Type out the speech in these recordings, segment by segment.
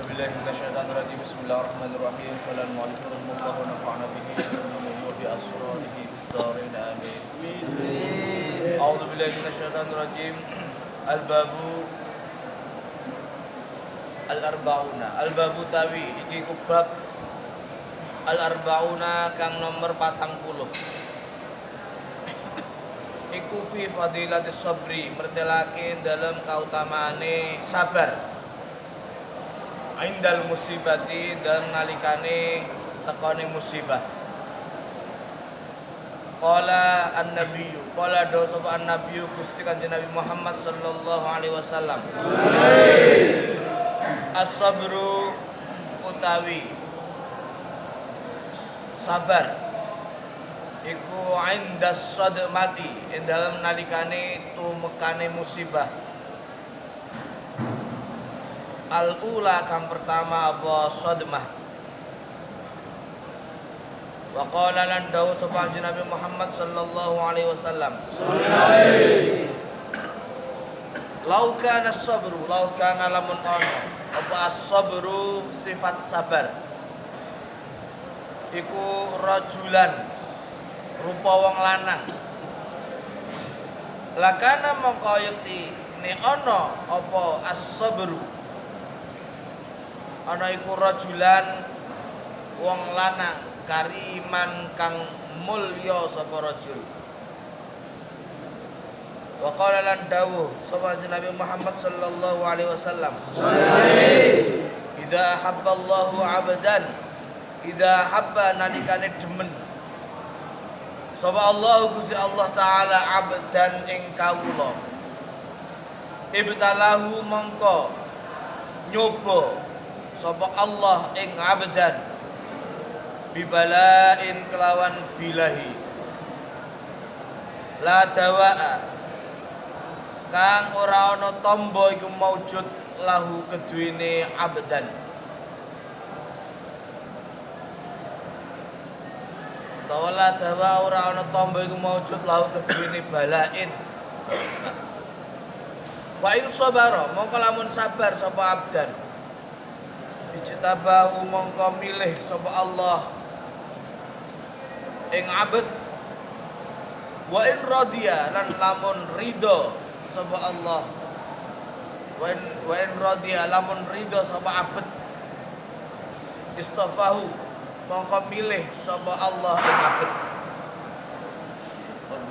بالله من الشيطان الرجيم بسم الله الرحمن الرحيم قال المؤلف رحمه الله ونفعنا به وبأسراره في الدارين آمين أعوذ بالله من الشيطان الرجيم الباب al-arba'una al-babu tawi iki kubab al-arba'una kang nomor 40 iku fi fadilatis sabri mertelake dalam kautamaane sabar indal musibati dalam nalikane tekone musibah. Qala an-nabiyyu qala dawu sapa an-nabiyyu Gusti Kanjeng Nabi Muhammad sallallahu alaihi wasallam as-sabru utawi sabar iku indas sadmati ing dalem nalikane tumekane musibah. Al-ula kang pertama apa sadmah. Wa qala lan dawu sapa Nabi Muhammad sallallahu alaihi wasallam lau kana as-sabru lau kana lamun ono apa as-sabru sifat sabar iku rajulan rupa wong lanang lakana mongko yekti ne ono apa as-sabru ana iku rajulan wong lanang kariman kang mulya sapa rajul. Wa qala lan dawuh sapa Nabi Muhammad sallallahu alaihi wasallam idza habballahu 'abdan idza habba nalikane demen sapa Allah Gusti Allah taala 'abdan ing kawula ibtalahu mongko nyoba sapa Allah ing 'abdan bibalain kelawan bilahi la dawaa kang ora ana tamba iku maujud lahu keduwene abdan tawala dawa ora ana tamba iku maujud lahu keduwene balain wa in sabara mongko lamun sabar sapa abdan ijtabahu mongko milih sapa Allah ing abad wa in radiya lan lamun ridho sapa Allah wa in radiya lamun ridho sapa abad istafahu mongko milih sapa Allah ing abad.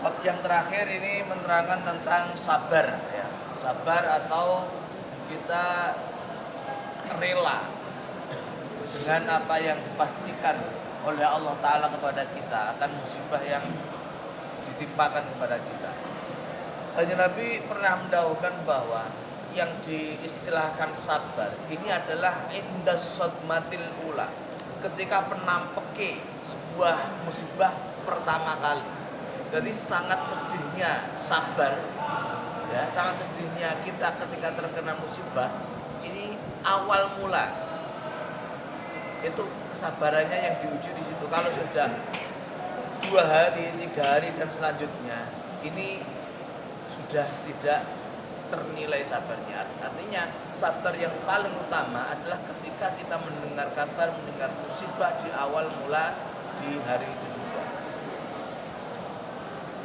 Bab yang terakhir ini menerangkan tentang sabar ya. Sabar atau kita rela dengan apa yang dipastikan oleh Allah Ta'ala kepada kita akan musibah yang ditimpakan kepada kita. Kanjeng Nabi pernah mendahulukan bahwa yang diistilahkan sabar ini adalah indas sadmatil ula, ketika penampeke sebuah musibah pertama kali. Jadi sangat sedihnya sabar ya, sangat sedihnya kita ketika terkena musibah ini awal mula itu kesabarannya yang diuji di situ. Kalau sudah 2 hari, 3 hari dan selanjutnya ini sudah tidak ternilai sabarnya. Artinya sabar yang paling utama adalah ketika kita mendengar kabar, mendengar musibah di awal mula di hari itu juga.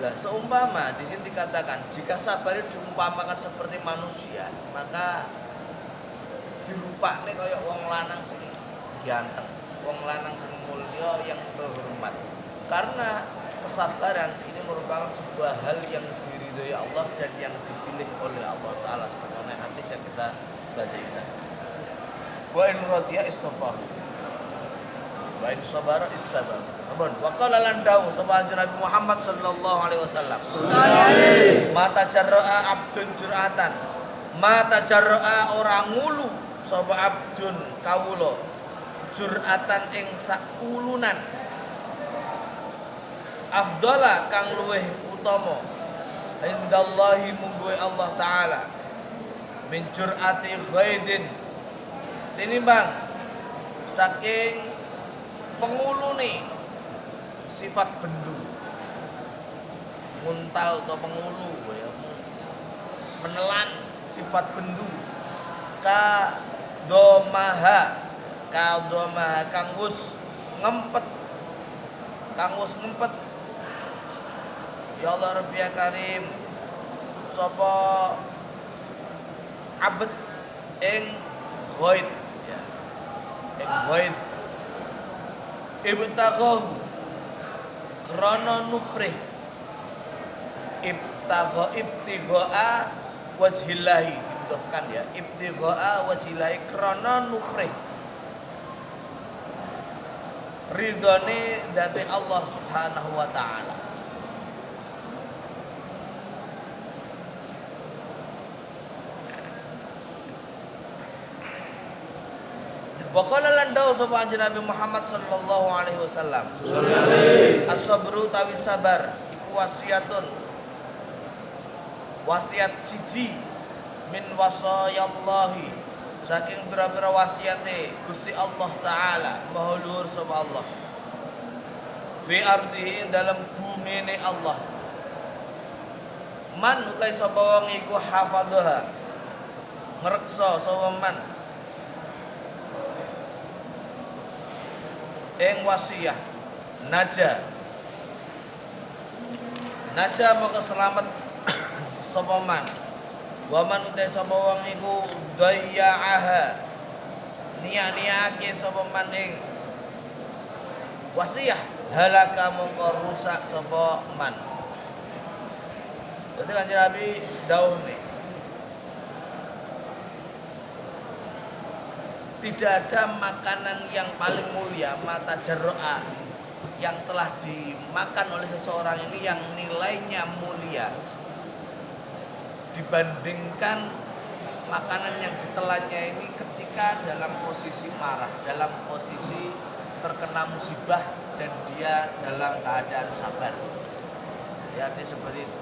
Nah, seumpama di sini dikatakan jika sabar itu diumpamakan seperti manusia, maka dirupakne kaya wong lanang sing ganteng, wong lanang sing mulya yang terhormat. Karena kesabaran ini merupakan sebuah hal yang diridhoi Allah dan yang dipilih oleh Allah Ta'ala sebagaimana hadis yang kita baca ini. Wa in radiya istaghfar wa in sabara istabar. Abon wa qala lan dawu sapa Nabi Muhammad sallallahu alaihi wasallam mata jarra'a abdun jur'atan mata jarra'a ora ngulu sapa abdun kawula jur'atan ing sakulunan afdala kang luweh utama indallahi mungguwe Allah Ta'ala min jur'ati ghaidin tinimbang saking pengulune sifat bendu muntal atau pengulu ya, menelan sifat bendu ka domaha ka domaha kang wis ngempet ya Allah Rabbi ya Karim sapa abet ing ghaib ya ing ghaib ibtaghahu krana nuprih ibtigha'a wajhillahi didofkan ya ibtigha'a wajhillahi krana nuprih ridhone dzati Allah Subhanahu wa taala. Wa qala lan dawu sapa Nabi Muhammad sallallahu alaihi wasallam. As-sabru tawi sabar iku wasiat siji min wasayallahi saking pira-pira wasiate Gusti Allah taala maha luhur sapa Allah. Fi ardihi dalam bumine Allah. Man utai sapa wong iku hafadhaha ngreksa sapa man ing wasiyah naja maka selamat sapa man wa man utai sapa wong iku dayya'aha niya-niyake sapa man ing wasiyah halaka mongko rusak sapa man. Dadi Kanjeng Nabi dawuh tidak ada makanan yang paling mulia mata jarro'a yang telah dimakan oleh seseorang ini yang nilainya mulia dibandingkan makanan yang ditelannya ini ketika dalam posisi marah, dalam posisi terkena musibah dan dia dalam keadaan sabar. Ya, seperti itu.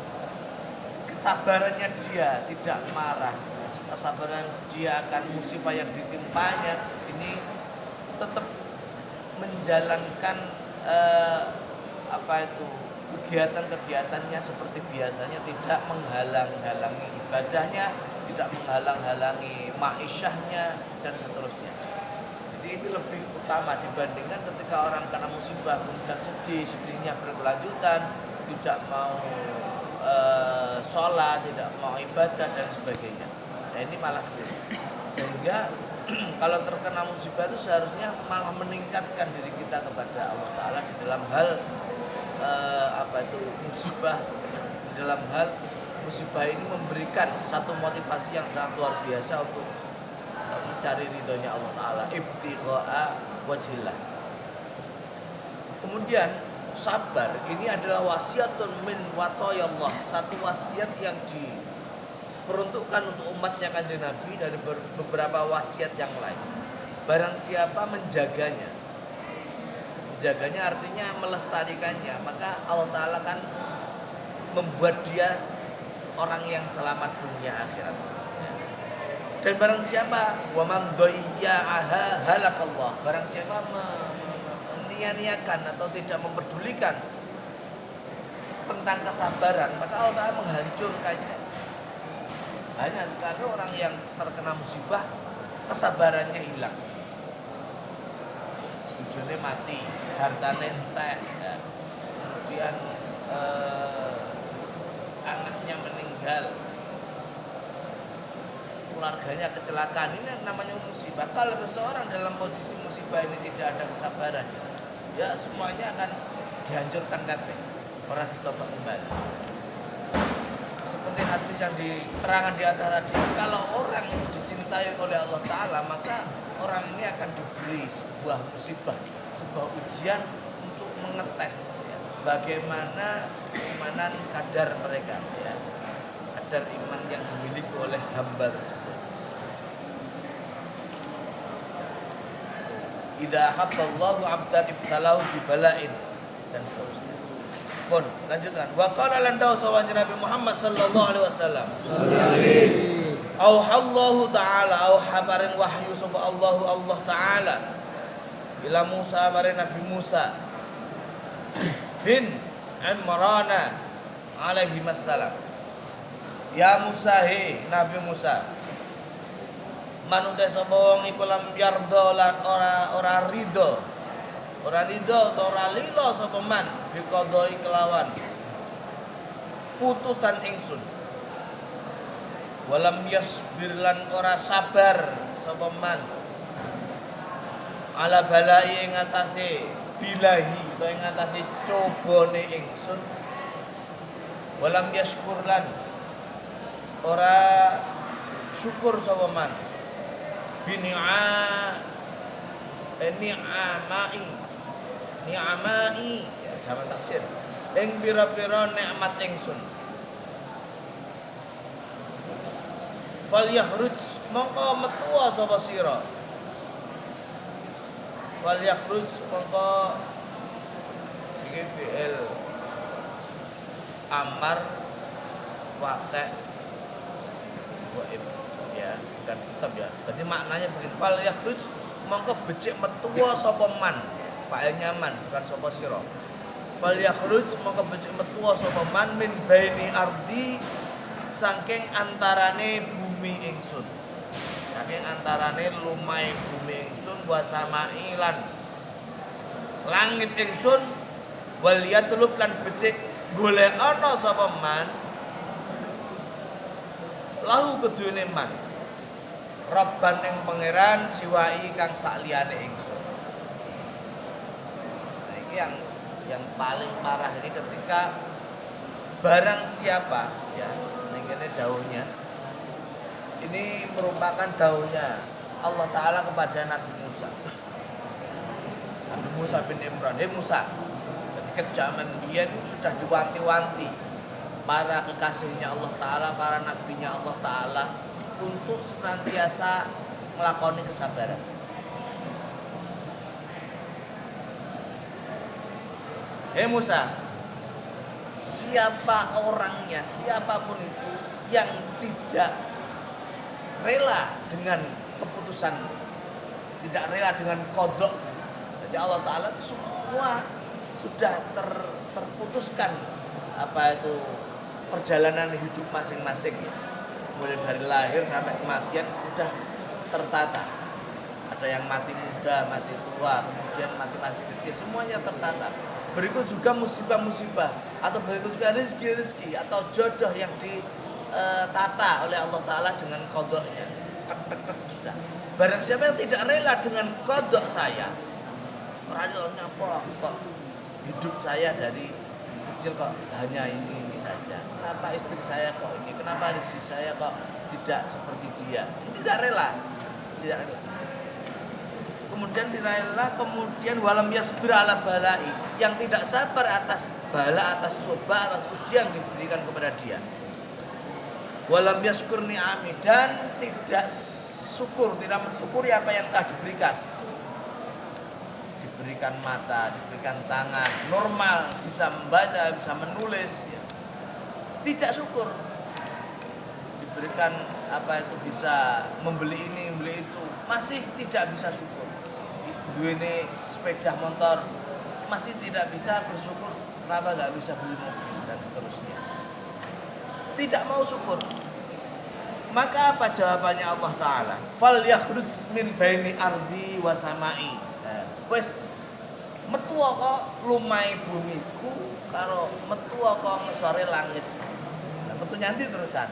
Kesabarannya dia tidak marah, kesabaran dia akan musibah yang ditimpanya ini tetap menjalankan kegiatan-kegiatannya seperti biasanya, tidak menghalang-halangi ibadahnya, tidak menghalang-halangi ma'isyahnya dan seterusnya. Jadi ini lebih utama dibandingkan ketika orang kena musibah kemudian sedihnya berkelanjutan, tidak mau sholat, tidak mau ibadah dan sebagainya. Nah ini malah sehingga kalau terkena musibah itu seharusnya malah meningkatkan diri kita kepada Allah Ta'ala di dalam hal musibah. Di dalam hal musibah ini memberikan satu motivasi yang sangat luar biasa untuk mencari ridhonya Allah Ta'ala, ibtigha'a wajhillah. Kemudian sabar ini adalah wasiatun min wasayallah, satu wasiat yang diperuntukkan untuk umatnya Kanjeng Nabi dari beberapa wasiat yang lain. Barang siapa menjaganya artinya melestarikannya, maka Allah Ta'ala kan membuat dia orang yang selamat dunia akhirat. Dan barang siapa wa man dayya'aha halakallah, barang siapa menyia-nyiakan atau tidak memperdulikan tentang kesabaran, maka Allah Ta'ala menghancurkannya. Banyak sekali orang yang terkena musibah kesabarannya hilang, ujungnya mati, hartanya entek ya. Kemudian anaknya meninggal, keluarganya kecelakaan. Ini namanya musibah. Kalau seseorang dalam posisi musibah ini tidak ada kesabaran, ya semuanya akan dihancurkan kabeh, ora ditotok kembali. Seperti hadis yang diterangkan di atas tadi, kalau orang itu dicintai oleh Allah Ta'ala, maka orang ini akan diberi sebuah musibah, sebuah ujian untuk mengetes ya, bagaimana keimanan kadar mereka ya, kadar iman yang dimiliki oleh hamba tersebut. Idza habballahu 'abdan ibtalahu bibala'in dan seterusnya. Pun lanjutkan. Wa qala lan dawu sawan Nabi Muhammad sallallahu alaihi wasallam. Auhallahu ta'ala habarin wahyu sapa Allah Ta'ala ila Musa maring Nabi Musa bin Imran alaihi wassalam. Ya Musa, he Nabi Musa, manute sapa wong iku lam yarda lan ora ridho utawa ora lilo sapa man biqadai kelawan putusan ingsun walam yasbir lan ora sabar sapa man ala balai ing atase bilahi utawa ing atase cobane ingsun walam yaskur lan ora syukur sapa man ni'amai ya jamak taksir ing pira-pira nikmat ingsun fal yakhruj mongko metu sapa sira fal yakhruj mongko iki fi'il amar waqi' waib ya dan tetap ya berarti maknanya begini fal yakhruj mongko becik metu sapa man fa'ilnya man bukan sapa sira fal yakhruj mongko becik metu sapa man min baini ardi saking antarane bumi ingsun saking antarane lumahe bumi ingsun wa samai lan langit ingsun wal yatlub lan becik golek ana sapa man lahu kedune man Rabban ing pangeran siwai kang sakliyane ingsun. Nah, ini yang paling parah ini ketika barang siapa ya, ini daunnya. Ini merupakan daunnya Allah Ta'ala kepada Nabi Musa. Nabi Musa bin Imran, "Hei Musa, ketika zaman dia sudah diwanti-wanti para kekasihnya Allah Ta'ala, para nabinya Allah Ta'ala untuk senantiasa melakoni kesabaran. Hei Musa, siapa orangnya, siapapun itu yang tidak rela dengan keputusan, tidak rela dengan kodok. Jadi Allah Ta'ala itu semua sudah terputuskan apa itu perjalanan hidup masing-masing ya. Mulai dari lahir sampai kematian sudah tertata. Ada yang mati muda, mati tua, kemudian mati masih kecil, semuanya tertata. Berikut juga musibah-musibah atau berikut juga rezeki atau jodoh yang ditata oleh Allah Ta'ala dengan kodoknya. Sudah. Barang siapa yang tidak rela dengan kodok saya, radionya kok hidup saya dari kecil kok hanya ini saja. Kenapa istri saya kok ini? Kenapa istri saya kok tidak seperti dia? Tidak rela. Kemudian tidak rela, kemudian walam yasbir ala balai, yang tidak sabar atas bala, atas coba, atas ujian diberikan kepada dia. Walam yaskur ni'ami, dan tidak syukur, tidak mensyukuri apa yang telah diberikan. Diberikan mata, diberikan tangan, normal, bisa membaca, bisa menulis ya. Tidak syukur. Diberikan apa itu bisa membeli ini, membeli itu, masih tidak bisa syukur. Ini sepeda motor masih tidak bisa bersyukur, kenapa nggak bisa beli mobil dan seterusnya. Tidak mau syukur. Maka apa jawabannya Allah Ta'ala? Fal yakhruj min baini ardi wa samai. Wes metu kok lumai bumiku karo metu kok ngesore langit. Nah, metu nyanti terusan.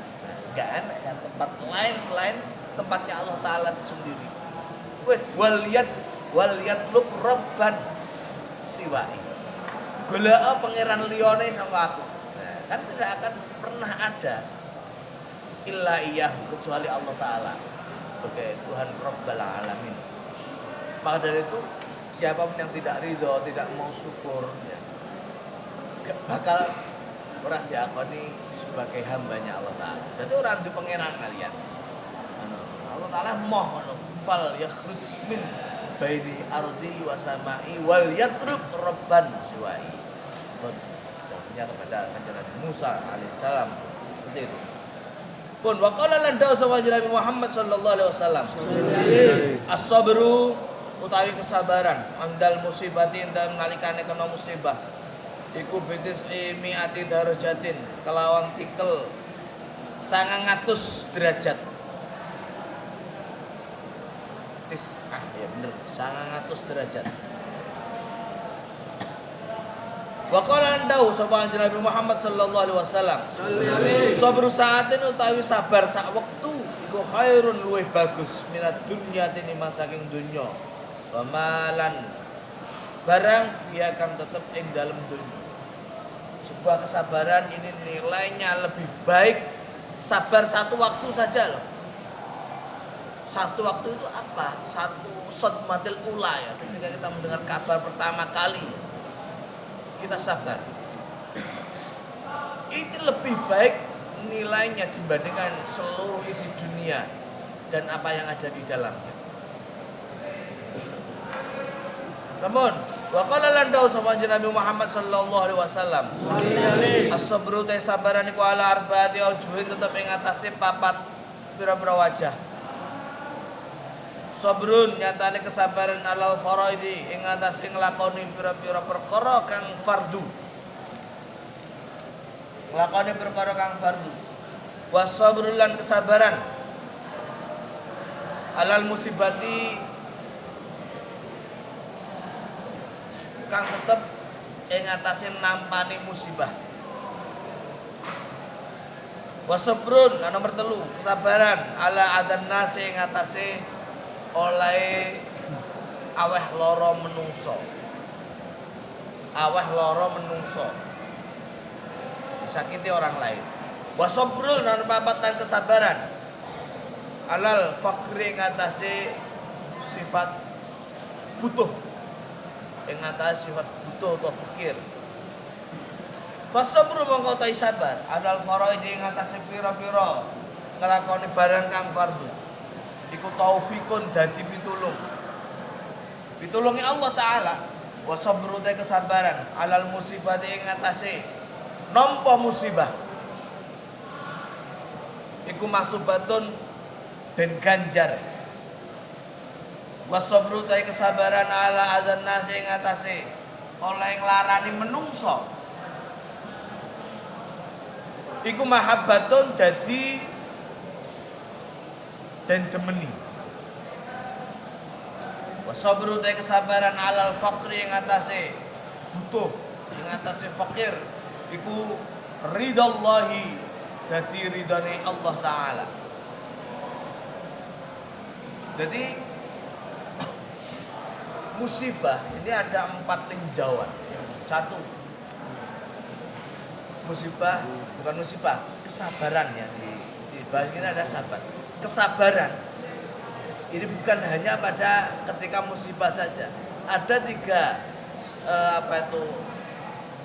Enggak enak kan tempat lain selain tempatnya Allah Ta'ala sendiri. Wes wal yatlub rabban siwai. Golek pangeran liyane saka aku. Nah, kan tidak akan pernah ada illa iyyahu kecuali Allah Ta'ala sebagai Tuhan Rabbal Alamin. Maka dari itu siapapun yang tidak ridho, tidak mau syukur ya, gak bakal orang diakoni sebagai hambanya Allah Ta'ala. Jadi orang di pangeran kalian Allah Ta'ala moh fal yakhruj min baini ardi wa samai wal yatrub rabban siwai. Jawabnya kepada Nabi Musa alaihissalam seperti itu. Pun waqala lan dawu sapa Nabi Muhammad sallallahu alaihi wasallam. As-sabru utawi kesabaran mandal musibati dalam nalikane kena musibah. Iku bitis mi'ati darajatin kelawan tikel 900 derajat. ya bener, 100 derajat. Wa qala andau sapa Nabi Muhammad sallallahu alaihi wasallam. Sabru sa'atin utawi sabar sak wektu iku khairun luwih bagus minat dunya tinimbang saking dunya. Wa malan barang dia akan tetap ing dalam dunya. Sebuah kesabaran ini nilainya lebih baik sabar satu waktu saja loh. Satu waktu itu apa? Satu sodmatil ula ya. Ketika kita mendengar kabar pertama kali kita sabar. Ini lebih baik nilainya dibandingkan seluruh isi dunia dan apa yang ada di dalamnya. Namun, wa qala landau sapa Nabi Muhammad sallallahu alaihi wasallam. As-sabru ta sabaran iku ala arbaati aujuhin tetep ing atase papat pira-pira wajah. Sabrun nyatane kesabaran alal faraidi ing atase nglakoni pira-pira perkara kang fardu. Nglakoni perkara kang fardu. Wasabrul lan kesabaran alal musibati kang tetep ing atase nampani musibah. Wasabrun lan nomor 3 kesabaran ala adan nasi ing atase oleh aweh loro menungso. Aweh loro menungso disakiti orang lain. Wasabrun lan papat lan kesabaran alal fakri ing atase sifat butuh. Ing atase sifat butuh atau fakir. Fasabru mongko ta sabar alal faraid ing atase pira-pira nglakoni barang kang fardu. Iku taufikun dadi pitulung. Pitulunge Allah taala. Wa sabru ta kesabaran alal musibati ing atase nampa musibah. Iku masubatun den ganjar. Wa sabru ta kesabaran ala adzan nasi ing atase oleh nglarani menungso. Iku mahabbatun dadi dan demeni. Wasabru ta kesabaran alal faqri ing atase butuh, ing atase fakir iku ridallahi dadi ridane Allah taala. Jadi musibah ini ada 4 tinjauan. 1 musibah, bukan musibah, kesabaran ya di bahasa kita ada sabar. Kesabaran ini bukan hanya pada ketika musibah saja. Ada 3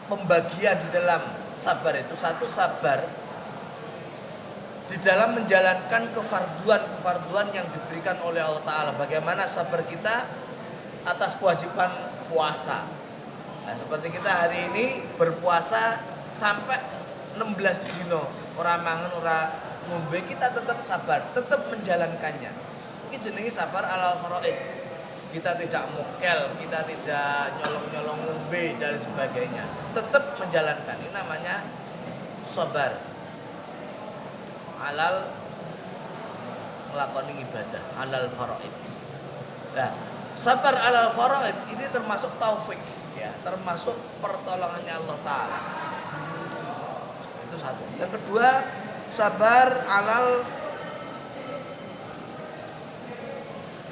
pembagian di dalam sabar itu. 1 sabar di dalam menjalankan kefarduan yang diberikan oleh Allah Ta'ala. Bagaimana sabar kita atas kewajiban puasa. Nah, seperti kita hari ini berpuasa sampai 16 dino, ora mangan ora ngombe, kita tetap sabar, tetap menjalankannya. Ini jenenge sabar alal faraid. Kita tidak mokel, kita tidak nyolong-nyolong ngombe dan sebagainya. Tetap menjalankan. Ini namanya sabar alal nglakoni ibadah, alal faraid. Nah, sabar alal faraid ini termasuk taufik ya, termasuk pertolongannya Allah Ta'ala. Itu 1. Yang kedua, sabar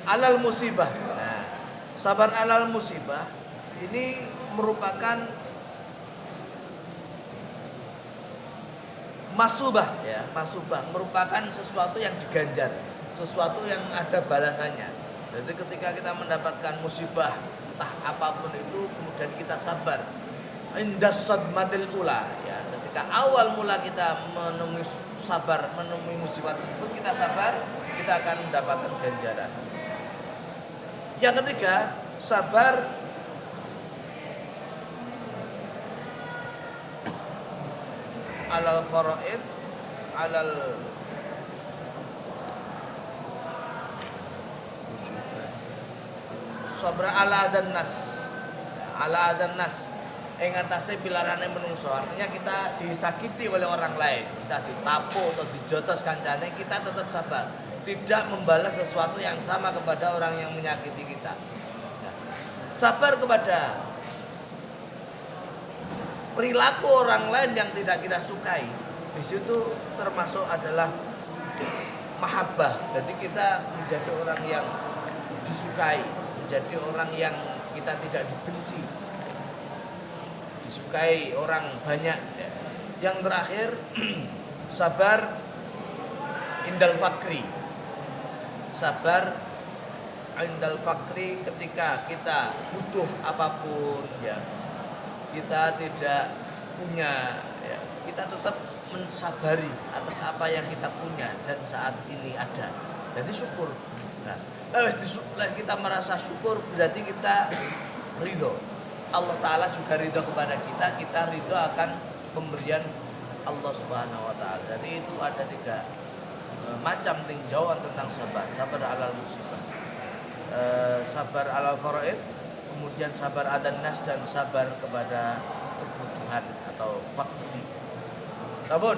alal musibah. Nah, sabar alal musibah ini merupakan masubah ya, masubah merupakan sesuatu yang diganjar, sesuatu yang ada balasannya. Jadi ketika kita mendapatkan musibah entah apapun itu, kemudian kita sabar, indas sadmatil ula ya, ketika awal mula kita menemui sabar, menemui musibah tersebut, kita sabar, kita akan mendapatkan ganjaran. Yang ketiga, sabar alal faraid, alal sabra ala adan nas, ala adan nas ing atase pilarane menungso. Artinya kita disakiti oleh orang lain, kita ditapu atau dijotos kancane, kita tetap sabar. tidak membalas sesuatu yang sama kepada orang yang menyakiti kita. Sabar kepada perilaku orang lain yang tidak kita sukai. Di situ termasuk adalah mahabbah. Jadi kita menjadi orang yang disukai, menjadi orang yang kita tidak dibenci, disukai orang banyak. Yang terakhir, sabar indal fakri. Sabar indal fakri ketika kita butuh apapun, ya, kita tidak punya, ya, kita tetap mensabari atas apa yang kita punya dan saat ini ada. Jadi syukur. Nah, kalau kita merasa syukur berarti kita ridho. Allah Ta'ala juga ridho kepada kita. Kita ridho akan pemberian Allah Subhanahu Wa Ta'ala. Jadi itu ada 3 macam tinjauan tentang sabar. Sabar alal musibah, sabar alal faraid, kemudian sabar adan nas, dan sabar kepada kebutuhan atau fakir. Namun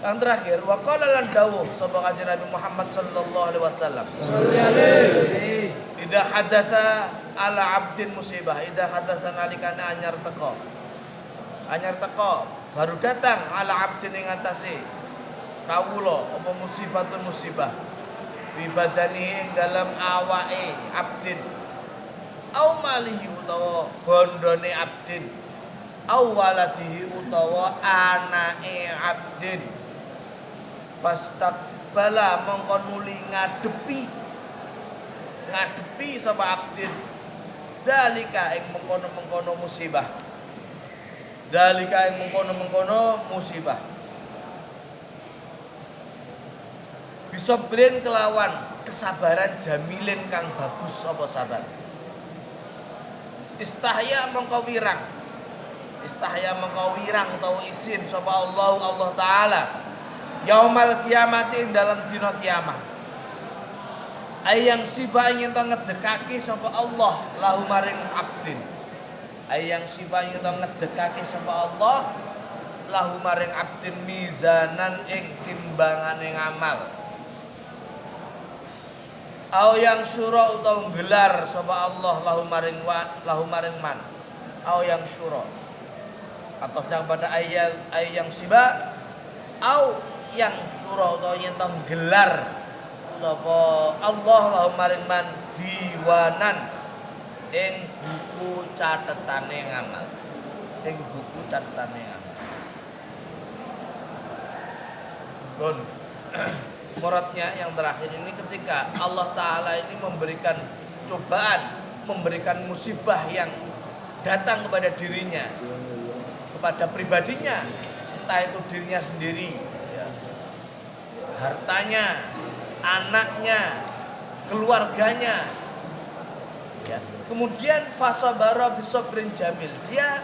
yang terakhir, wa qala lan dawuh sapa kanjeng Nabi Muhammad sallallahu alaihi wasallam, idza hadasa ala abdin musibah, idza hadasa nalikana anyar teko baru datang ala abdin ing atase kawula apa musibah fi badani ing dalam awake abdin, au malihi utawa bondone abdin, au waladihi utawa anake abdin, fastaqbala mongko nuli ngadepi sapa abdin dalika ing mengkono-mengkono musibah, dalika ing mengkono-mengkono musibah, bisobrin kelawan kesabaran jamilin kang bagus apa sabar, istahya mongko wirang utawa isin sapa Allah Ta'ala yaumal kiamati dalam dina kiamat, ayang siba ingin to ngedekake sapa Allah lahu maring abdin, ayang siba ingin to ngedekake sapa Allah lahu maring abdin mizanan ing timbangane ngamal, au yang syura utawa gelar sapa Allah lahu maring man, au yang syura atau yang pada ayat yang siba, au yang syura utawa yen gelar sapa Allah lahu maring man diwanan ing buku catetane ngamal, Muradnya yang terakhir ini ketika Allah Ta'ala ini memberikan cobaan, memberikan musibah yang datang kepada dirinya, kepada pribadinya, entah itu dirinya sendiri, ya, hartanya, anaknya, keluarganya, ya. Kemudian fasabara bisabrin jamil, dia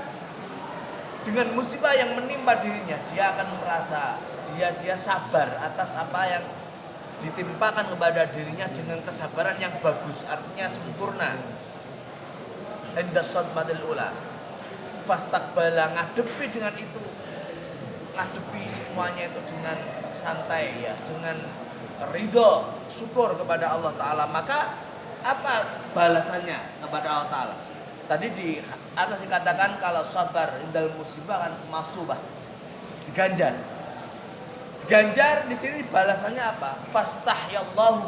dengan musibah yang menimpa dirinya, dia akan merasa dia sabar atas apa yang ditimpakan kepada dirinya dengan kesabaran yang bagus, artinya sempurna. Inda sadmatil ula, fastaqbala, ngadepi dengan itu, ngadepi semuanya itu dengan santai, ya, dengan ridho, syukur kepada Allah Ta'ala. Maka apa balasannya kepada Allah Ta'ala? Tadi di atas dikatakan kalau sabar indal musibah kan masubah, diganjar. Ganjar di sini balasannya apa? Fastahyallahu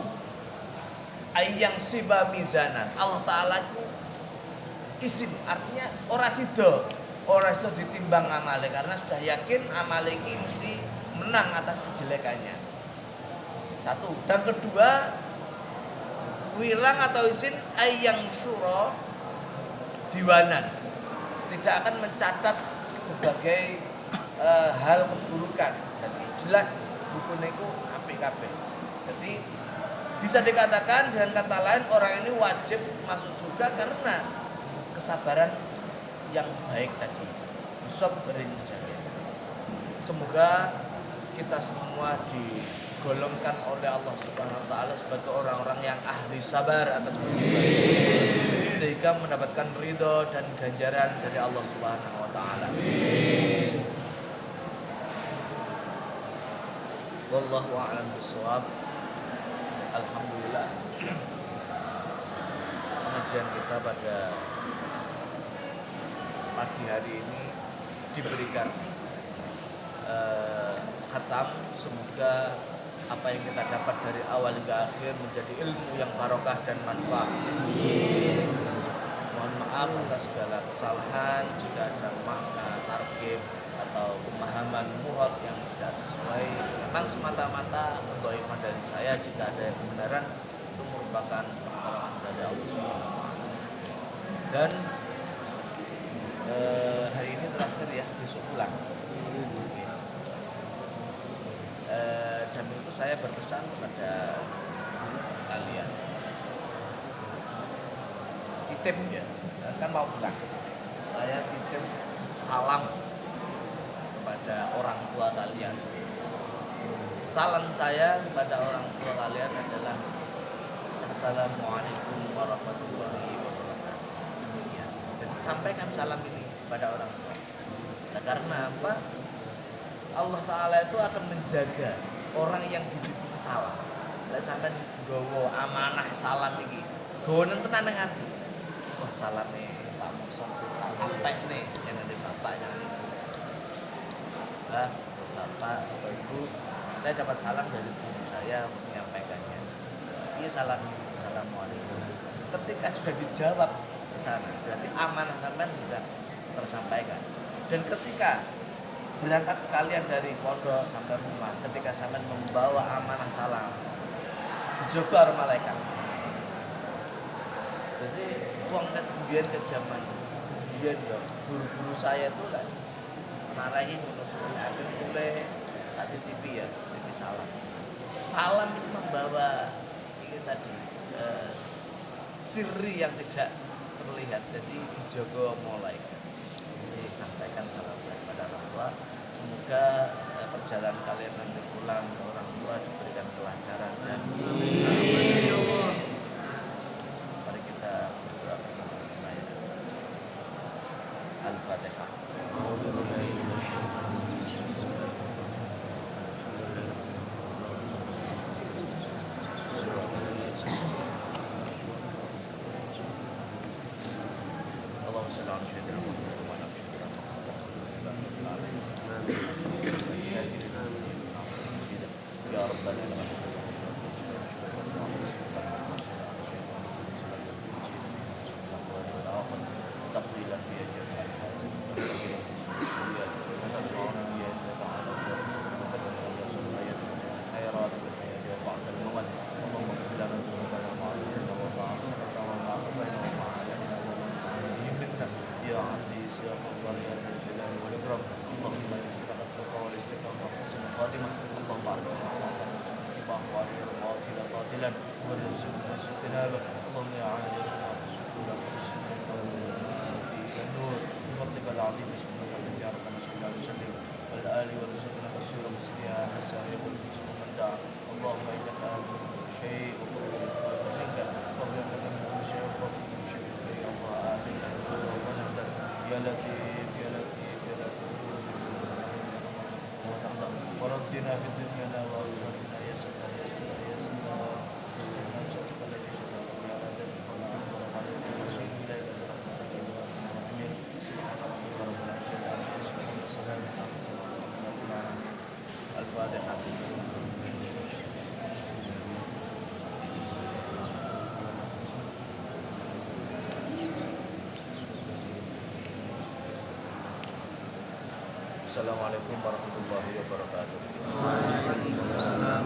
ayyang siba mizanan. Allah Ta'ala itu isim, artinya ora sido ditimbang amale, karena sudah yakin amale ini mesti menang atas kejelekannya. Satu. Dan kedua, wirang atau isin ayyang syura diwanan, tidak akan mencatat sebagai hal keburukan. Jadi jelas buku niku apik-apik. Jadi bisa dikatakan dengan kata lain orang ini wajib masuk surga karena kesabaran yang baik tadi. Sabrin jamil. Semoga kita semua digolongkan oleh Allah Subhanahu wa taala sebagai orang-orang yang ahli sabar atas musibah, sehingga mendapatkan ridho dan ganjaran dari Allah Subhanahu wa taala. Wallahu a'lam bishawab. Alhamdulillah pengajian kita pada pagi hari ini diberikan khatam. Semoga apa yang kita dapat dari awal hingga akhir menjadi ilmu yang barokah dan manfaat. Mohon maaf atas segala kesalahan jika ada makna, target atau pemahaman murad yang tidak sesuai. Memang semata-mata kedhaifan dari saya. Jika ada yang kebenaran itu merupakan pertolongan dari Allah SWT. Dan hari ini terakhir ya, besok pulang. Jam itu saya berpesan kepada kalian, titip ya, kan mau pulang, saya titip salam kepada orang tua kalian. Salam saya kepada orang tua kalian adalah Assalamualaikum warahmatullahi wabarakatuh. Dan sampaikan salam ini kepada orang tua. Nah, karena apa? Allah Ta'ala itu akan menjaga orang yang diberi salam. Lek sampean nggawa amanah salam iki, gonen tenan nang ati. Wah, salame Pak Musa tak sampai nih yang ada bapak yang ibu. Bapak, Bapak, Ibu, saya dapat salam dari guru saya menyampaikannya. Iya, salam, Assalamualaikum. Ketika sudah dijawab ke sana, berarti amanah sampean sudah tersampaikan. Dan ketika berangkat kalian dari pondok sampai rumah, ketika sampean membawa amanah salam, dijaga oleh malaikat. Jadi uang kemudian ke zaman kemudian ya guru-guru saya itu kan marahin untuk ambil mulai tak di TV ya, TV salam. Salam itu membawa ini tadi sirri yang tidak terlihat, jadi dijaga malaikat. Jadi sampaikan salam kepada orang tua. Semoga perjalanan kalian nanti pulang ke orang tua diberikan kelancaran dan mari kita berdoa bersama-sama ya. Al-Fatihah. Waradina fid dunya wa akhirati ya sabar ya sabar ya sabar. Al-Fatihah. Assalamualaikum warahmatullahi wabarakatuh. Waalaikumsalam.